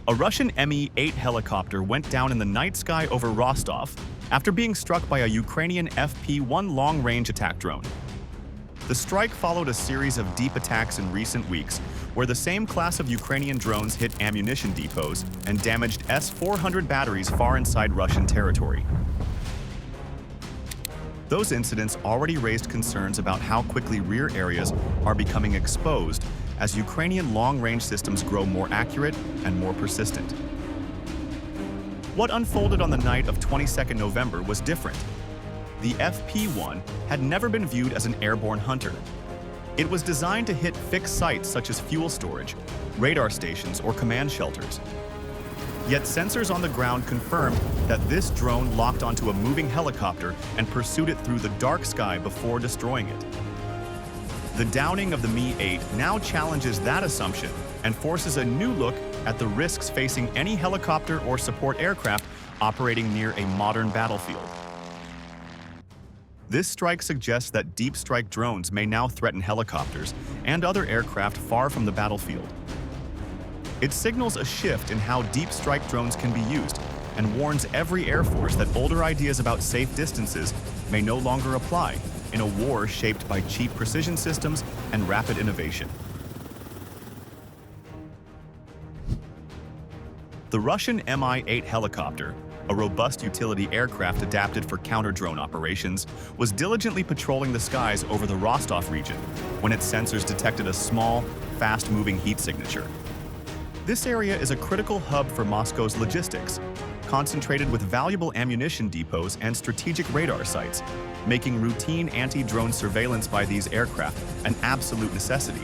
A Russian Mi-8 helicopter went down in the night sky over Rostov after being struck by a Ukrainian FP1 long-range attack drone. The strike followed a series of deep attacks in recent weeks, where the same class of Ukrainian drones hit ammunition depots and damaged S-400 batteries far inside Russian territory. Those incidents already raised concerns about how quickly rear areas are becoming exposed as Ukrainian long-range systems grow more accurate and more persistent. What unfolded on the night of 22nd November was different. The FP1 had never been viewed as an airborne hunter. It was designed to hit fixed sites such as fuel storage, radar stations, or command shelters. Yet sensors on the ground confirmed that this drone locked onto a moving helicopter and pursued it through the dark sky before destroying it. The downing of the Mi-8 now challenges that assumption and forces a new look at the risks facing any helicopter or support aircraft operating near a modern battlefield. This strike suggests that deep strike drones may now threaten helicopters and other aircraft far from the battlefield. It signals a shift in how deep strike drones can be used and warns every air force that older ideas about safe distances may no longer apply in a war shaped by cheap precision systems and rapid innovation. The Russian Mi-8 helicopter, a robust utility aircraft adapted for counter-drone operations, was diligently patrolling the skies over the Rostov region when its sensors detected a small, fast-moving heat signature. This area is a critical hub for Moscow's logistics, concentrated with valuable ammunition depots and strategic radar sites, making routine anti-drone surveillance by these aircraft an absolute necessity.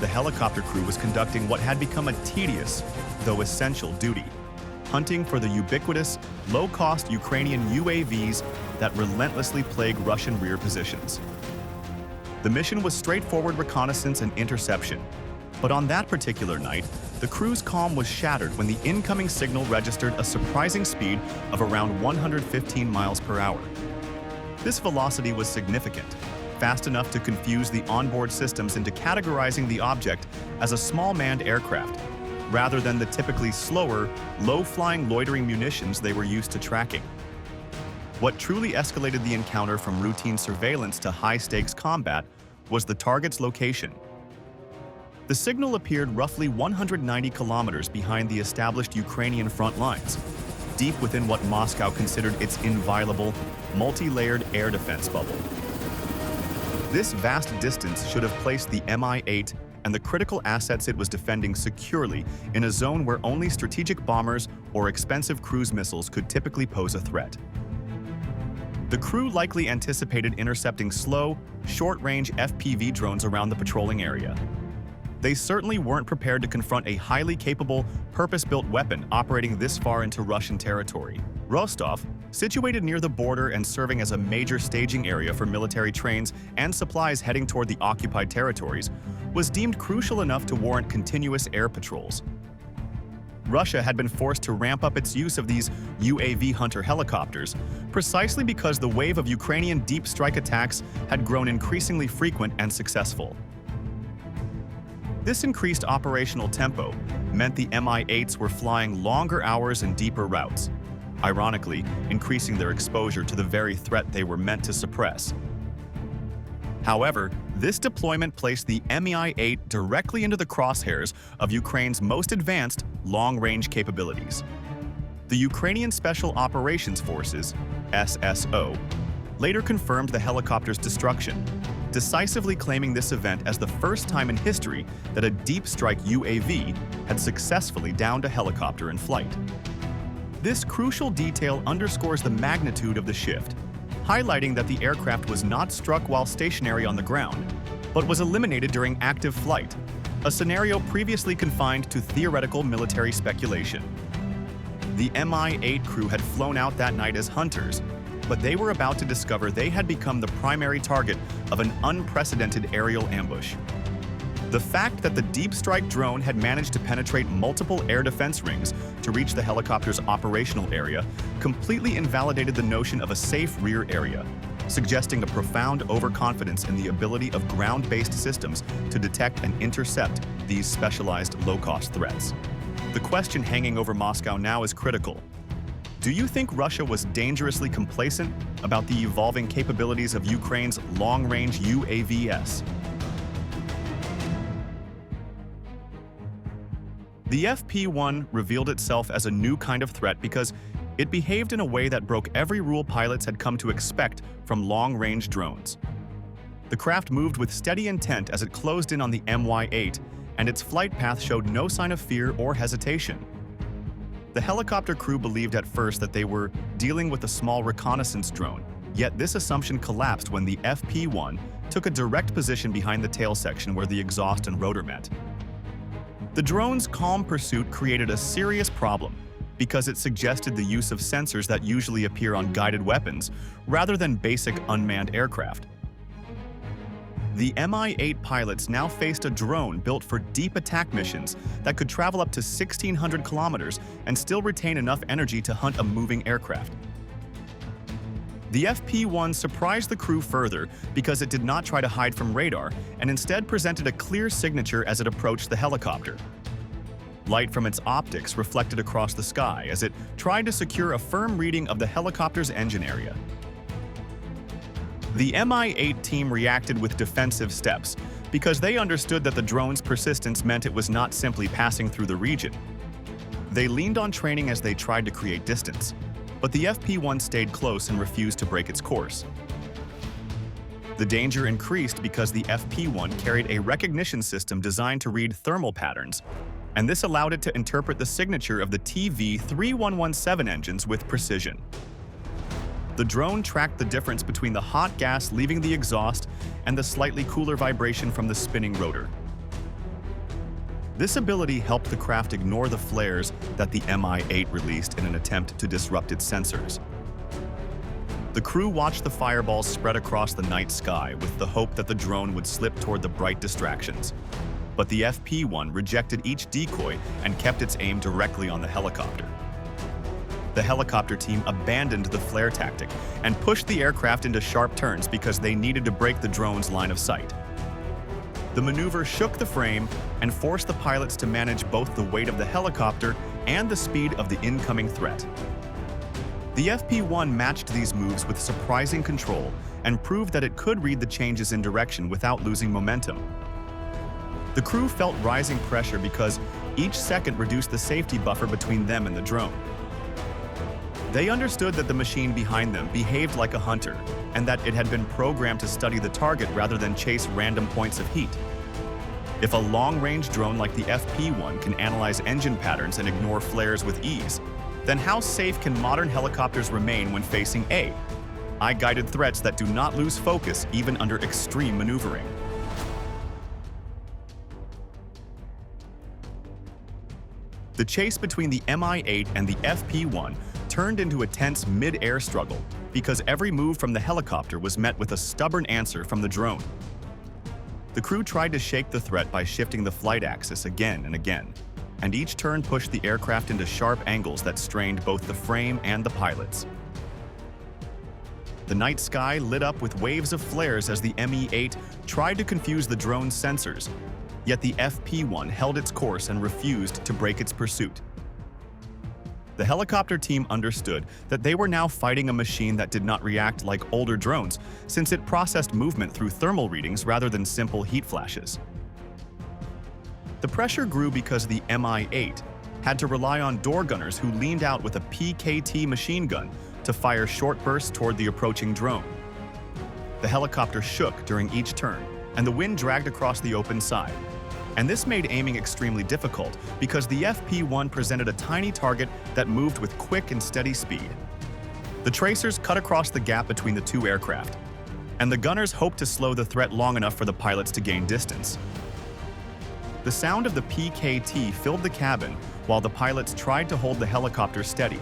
The helicopter crew was conducting what had become a tedious, though essential duty, hunting for the ubiquitous, low-cost Ukrainian UAVs that relentlessly plague Russian rear positions. The mission was straightforward reconnaissance and interception, but on that particular night, the crew's calm was shattered when the incoming signal registered a surprising speed of around 115 miles per hour. This velocity was significant, fast enough to confuse the onboard systems into categorizing the object as a small manned aircraft, rather than the typically slower, low-flying loitering munitions they were used to tracking. What truly escalated the encounter from routine surveillance to high-stakes combat was the target's location. The signal appeared roughly 190 kilometers behind the established Ukrainian front lines, deep within what Moscow considered its inviolable, multi-layered air defense bubble. This vast distance should have placed the Mi-8 and the critical assets it was defending securely in a zone where only strategic bombers or expensive cruise missiles could typically pose a threat. The crew likely anticipated intercepting slow, short-range FPV drones around the patrolling area. They certainly weren't prepared to confront a highly capable, purpose-built weapon operating this far into Russian territory. Rostov, situated near the border and serving as a major staging area for military trains and supplies heading toward the occupied territories, was deemed crucial enough to warrant continuous air patrols. Russia had been forced to ramp up its use of these UAV hunter helicopters precisely because the wave of Ukrainian deep strike attacks had grown increasingly frequent and successful. This increased operational tempo meant the Mi-8s were flying longer hours and deeper routes, ironically increasing their exposure to the very threat they were meant to suppress. However, this deployment placed the Mi-8 directly into the crosshairs of Ukraine's most advanced long-range capabilities. The Ukrainian Special Operations Forces, SSO, later confirmed the helicopter's destruction, decisively claiming this event as the first time in history that a deep strike UAV had successfully downed a helicopter in flight. This crucial detail underscores the magnitude of the shift, highlighting that the aircraft was not struck while stationary on the ground, but was eliminated during active flight, a scenario previously confined to theoretical military speculation. The Mi-8 crew had flown out that night as hunters, but they were about to discover they had become the primary target of an unprecedented aerial ambush. The fact that the deep strike drone had managed to penetrate multiple air defense rings to reach the helicopter's operational area completely invalidated the notion of a safe rear area, suggesting a profound overconfidence in the ability of ground-based systems to detect and intercept these specialized low-cost threats. The The question hanging over Moscow now is critical. Do you think Russia was dangerously complacent about the evolving capabilities of Ukraine's long-range UAVs? The FP1 revealed itself as a new kind of threat because it behaved in a way that broke every rule pilots had come to expect from long-range drones. The craft moved with steady intent as it closed in on the My-8, and its flight path showed no sign of fear or hesitation. The helicopter crew believed at first that they were dealing with a small reconnaissance drone, yet this assumption collapsed when the FP1 took a direct position behind the tail section where the exhaust and rotor met. The drone's calm pursuit created a serious problem because it suggested the use of sensors that usually appear on guided weapons rather than basic unmanned aircraft. The Mi-8 pilots now faced a drone built for deep attack missions that could travel up to 1,600 kilometers and still retain enough energy to hunt a moving aircraft. The FP1 surprised the crew further because it did not try to hide from radar and instead presented a clear signature as it approached the helicopter. Light from its optics reflected across the sky as it tried to secure a firm reading of the helicopter's engine area. The Mi-8 team reacted with defensive steps because they understood that the drone's persistence meant it was not simply passing through the region. They leaned on training as they tried to create distance, but the FP1 stayed close and refused to break its course. The danger increased because the FP1 carried a recognition system designed to read thermal patterns, and this allowed it to interpret the signature of the TV-3117 engines with precision. The drone tracked the difference between the hot gas leaving the exhaust and the slightly cooler vibration from the spinning rotor. This ability helped the craft ignore the flares that the Mi-8 released in an attempt to disrupt its sensors. The crew watched the fireballs spread across the night sky with the hope that the drone would slip toward the bright distractions. But the FP1 rejected each decoy and kept its aim directly on the helicopter. The helicopter team abandoned the flare tactic and pushed the aircraft into sharp turns because they needed to break the drone's line of sight. The maneuver shook the frame and forced the pilots to manage both the weight of the helicopter and the speed of the incoming threat. The FP1 matched these moves with surprising control and proved that it could read the changes in direction without losing momentum. The crew felt rising pressure because each second reduced the safety buffer between them and the drone. They understood that the machine behind them behaved like a hunter and that it had been programmed to study the target rather than chase random points of heat. If a long-range drone like the FP1 can analyze engine patterns and ignore flares with ease, then how safe can modern helicopters remain when facing AI-guided threats that do not lose focus even under extreme maneuvering? The chase between the Mi-8 and the FP1 turned into a tense mid-air struggle because every move from the helicopter was met with a stubborn answer from the drone. The crew tried to shake the threat by shifting the flight axis again and again, and each turn pushed the aircraft into sharp angles that strained both the frame and the pilots. The night sky lit up with waves of flares as the Mi-8 tried to confuse the drone's sensors, yet the FP1 held its course and refused to break its pursuit. The helicopter team understood that they were now fighting a machine that did not react like older drones, since it processed movement through thermal readings rather than simple heat flashes. The pressure grew because the Mi-8 had to rely on door gunners who leaned out with a PKT machine gun to fire short bursts toward the approaching drone. The helicopter shook during each turn, and the wind dragged across the open side. And this made aiming extremely difficult because the FP1 presented a tiny target that moved with quick and steady speed. The tracers cut across the gap between the two aircraft, and the gunners hoped to slow the threat long enough for the pilots to gain distance. The sound of the PKT filled the cabin while the pilots tried to hold the helicopter steady,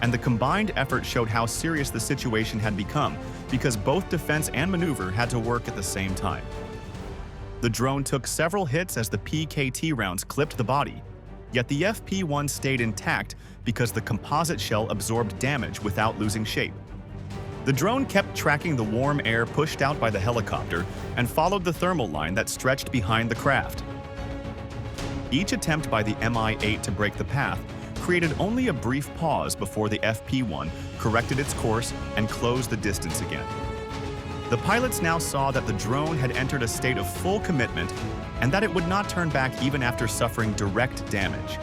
and the combined effort showed how serious the situation had become because both defense and maneuver had to work at the same time. The drone took several hits as the PKT rounds clipped the body, yet the FP1 stayed intact because the composite shell absorbed damage without losing shape. The drone kept tracking the warm air pushed out by the helicopter and followed the thermal line that stretched behind the craft. Each attempt by the Mi-8 to break the path created only a brief pause before the FP1 corrected its course and closed the distance again. The pilots now saw that the drone had entered a state of full commitment and that it would not turn back even after suffering direct damage.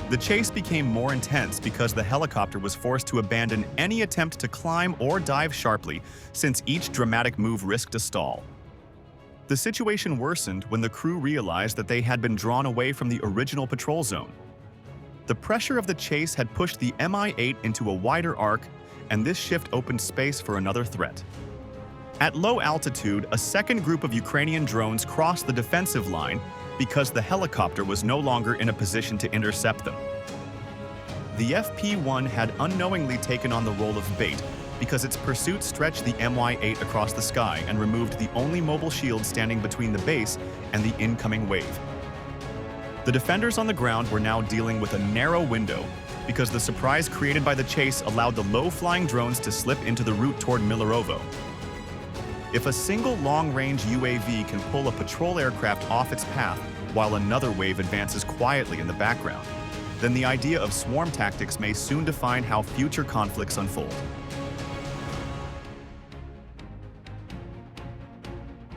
The chase became more intense because the helicopter was forced to abandon any attempt to climb or dive sharply, since each dramatic move risked a stall. The situation worsened when the crew realized that they had been drawn away from the original patrol zone. The pressure of the chase had pushed the Mi-8 into a wider arc, and this shift opened space for another threat. At low altitude, a second group of Ukrainian drones crossed the defensive line because the helicopter was no longer in a position to intercept them. The FP1 had unknowingly taken on the role of bait because its pursuit stretched the Mi-8 across the sky and removed the only mobile shield standing between the base and the incoming wave. The defenders on the ground were now dealing with a narrow window because the surprise created by the chase allowed the low-flying drones to slip into the route toward Milerovo. If a single long-range UAV can pull a patrol aircraft off its path while another wave advances quietly in the background, then the idea of swarm tactics may soon define how future conflicts unfold.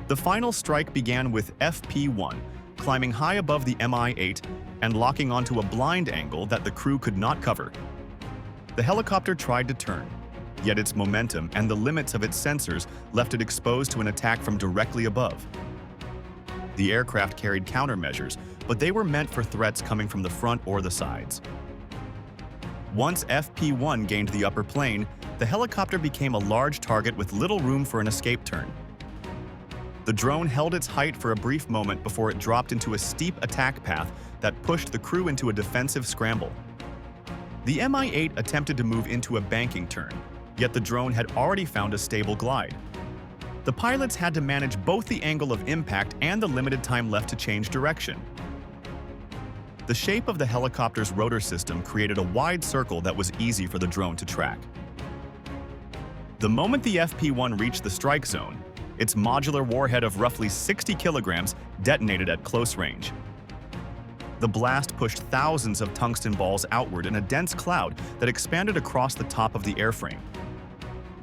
The final strike began with FP1 climbing high above the Mi-8 and locking onto a blind angle that the crew could not cover. The helicopter tried to turn, yet its momentum and the limits of its sensors left it exposed to an attack from directly above. The aircraft carried countermeasures, but they were meant for threats coming from the front or the sides. Once FP1 gained the upper plane, the helicopter became a large target with little room for an escape turn. The drone held its height for a brief moment before it dropped into a steep attack path that pushed the crew into a defensive scramble. The Mi-8 attempted to move into a banking turn, yet the drone had already found a stable glide. The pilots had to manage both the angle of impact and the limited time left to change direction. The shape of the helicopter's rotor system created a wide circle that was easy for the drone to track. The moment the FP1 reached the strike zone, its modular warhead of roughly 60 kilograms detonated at close range. The blast pushed thousands of tungsten balls outward in a dense cloud that expanded across the top of the airframe.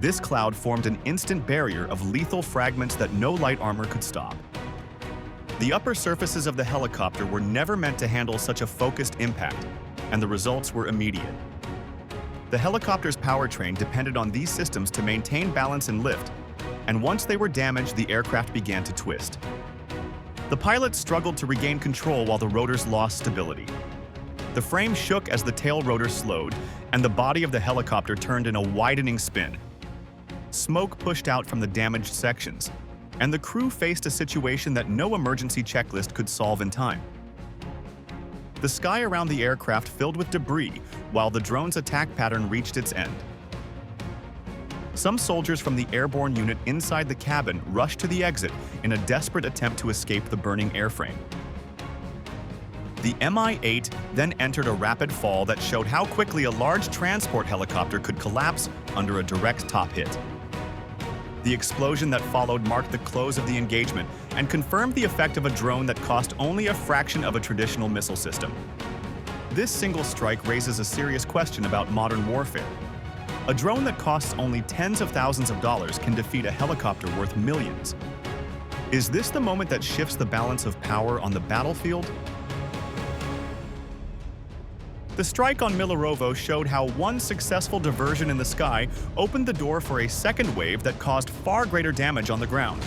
This cloud formed an instant barrier of lethal fragments that no light armor could stop. The upper surfaces of the helicopter were never meant to handle such a focused impact, and the results were immediate. The helicopter's powertrain depended on these systems to maintain balance and lift, and once they were damaged, the aircraft began to twist. The pilots struggled to regain control while the rotors lost stability. The frame shook as the tail rotor slowed, and the body of the helicopter turned in a widening spin. Smoke pushed out from the damaged sections, and the crew faced a situation that no emergency checklist could solve in time. The sky around the aircraft filled with debris while the drone's attack pattern reached its end. Some soldiers from the airborne unit inside the cabin rushed to the exit in a desperate attempt to escape the burning airframe. The Mi-8 then entered a rapid fall that showed how quickly a large transport helicopter could collapse under a direct top hit. The explosion that followed marked the close of the engagement and confirmed the effect of a drone that cost only a fraction of a traditional missile system. This single strike raises a serious question about modern warfare. A drone that costs only tens of thousands of dollars can defeat a helicopter worth millions. Is this the moment that shifts the balance of power on the battlefield? The strike on Milerovo showed how one successful diversion in the sky opened the door for a second wave that caused far greater damage on the ground.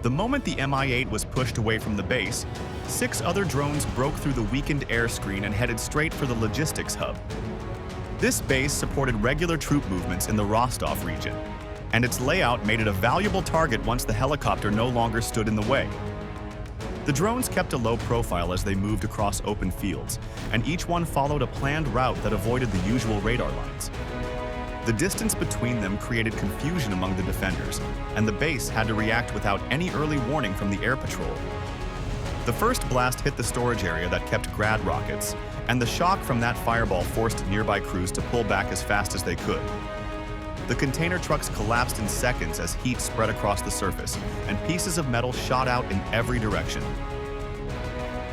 The moment the Mi-8 was pushed away from the base, 6 other drones broke through the weakened air screen and headed straight for the logistics hub. This base supported regular troop movements in the Rostov region, and its layout made it a valuable target once the helicopter no longer stood in the way. The drones kept a low profile as they moved across open fields, and each one followed a planned route that avoided the usual radar lines. The distance between them created confusion among the defenders, and the base had to react without any early warning from the air patrol. The first blast hit the storage area that kept Grad rockets, and the shock from that fireball forced nearby crews to pull back as fast as they could. The container trucks collapsed in seconds as heat spread across the surface, and pieces of metal shot out in every direction.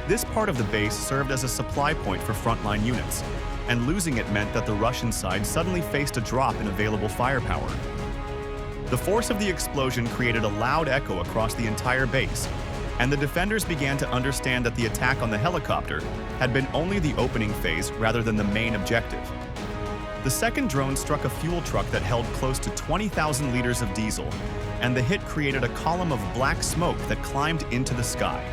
This part of the base served as a supply point for frontline units, and losing it meant that the Russian side suddenly faced a drop in available firepower. The force of the explosion created a loud echo across the entire base, and the defenders began to understand that the attack on the helicopter had been only the opening phase rather than the main objective. The second drone struck a fuel truck that held close to 20,000 liters of diesel, and the hit created a column of black smoke that climbed into the sky.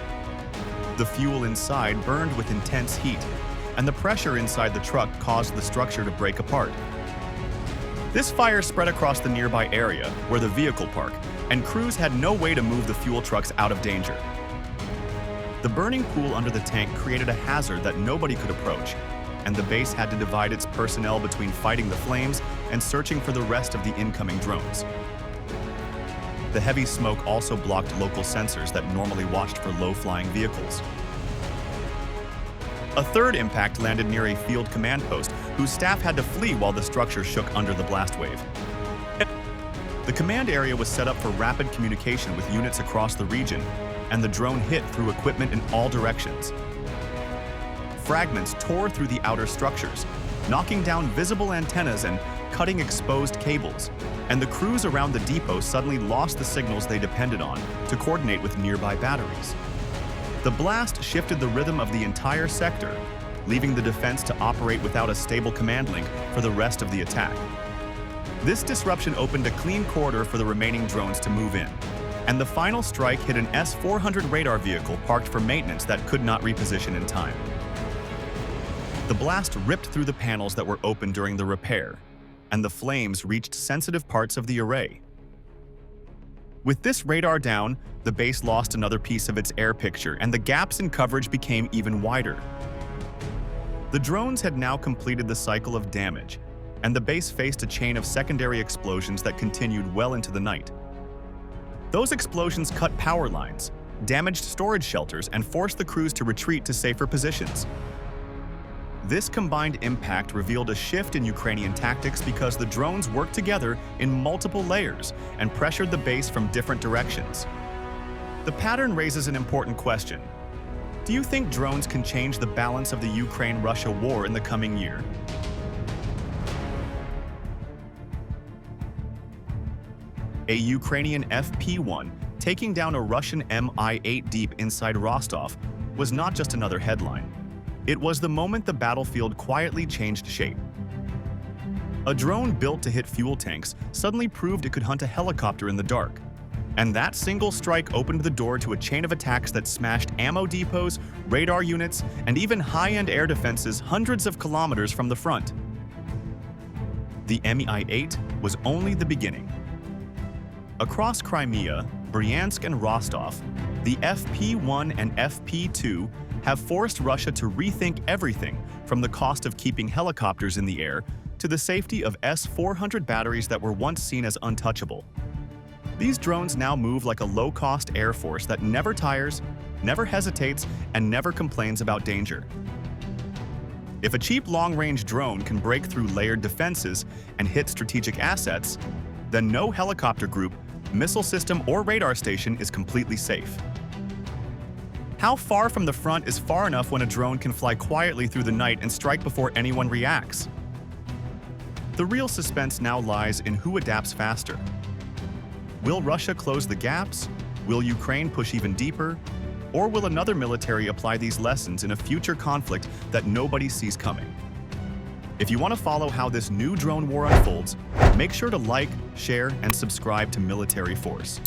The fuel inside burned with intense heat, and the pressure inside the truck caused the structure to break apart. This fire spread across the nearby area where the vehicle parked, and crews had no way to move the fuel trucks out of danger. The burning pool under the tank created a hazard that nobody could approach, and the base had to divide its personnel between fighting the flames and searching for the rest of the incoming drones. The heavy smoke also blocked local sensors that normally watched for low-flying vehicles. A third impact landed near a field command post, whose staff had to flee while the structure shook under the blast wave. The command area was set up for rapid communication with units across the region, and the drone hit through equipment in all directions. Fragments tore through the outer structures, knocking down visible antennas and cutting exposed cables, and the crews around the depot suddenly lost the signals they depended on to coordinate with nearby batteries. The blast shifted the rhythm of the entire sector, leaving the defense to operate without a stable command link for the rest of the attack. This disruption opened a clean corridor for the remaining drones to move in, and the final strike hit an S-400 radar vehicle parked for maintenance that could not reposition in time. The blast ripped through the panels that were open during the repair, and the flames reached sensitive parts of the array. With this radar down, the base lost another piece of its air picture, and the gaps in coverage became even wider. The drones had now completed the cycle of damage, and the base faced a chain of secondary explosions that continued well into the night. Those explosions cut power lines, damaged storage shelters, and forced the crews to retreat to safer positions. This combined impact revealed a shift in Ukrainian tactics because the drones worked together in multiple layers and pressured the base from different directions. The pattern raises an important question. Do you think drones can change the balance of the Ukraine-Russia war in the coming year? A Ukrainian FP1 taking down a Russian Mi-8 deep inside Rostov was not just another headline. It was the moment the battlefield quietly changed shape. A drone built to hit fuel tanks suddenly proved it could hunt a helicopter in the dark. And that single strike opened the door to a chain of attacks that smashed ammo depots, radar units, and even high-end air defenses hundreds of kilometers from the front. The Mi-8 was only the beginning. Across Crimea, Bryansk, and Rostov, the FP1 and FP2 have forced Russia to rethink everything from the cost of keeping helicopters in the air to the safety of S-400 batteries that were once seen as untouchable. These drones now move like a low-cost air force that never tires, never hesitates, and never complains about danger. If a cheap long-range drone can break through layered defenses and hit strategic assets, then no helicopter group, missile system, or radar station is completely safe. How far from the front is far enough when a drone can fly quietly through the night and strike before anyone reacts? The real suspense now lies in who adapts faster. Will Russia close the gaps? Will Ukraine push even deeper? Or will another military apply these lessons in a future conflict that nobody sees coming? If you want to follow how this new drone war unfolds, make sure to like, share, and subscribe to Military Force.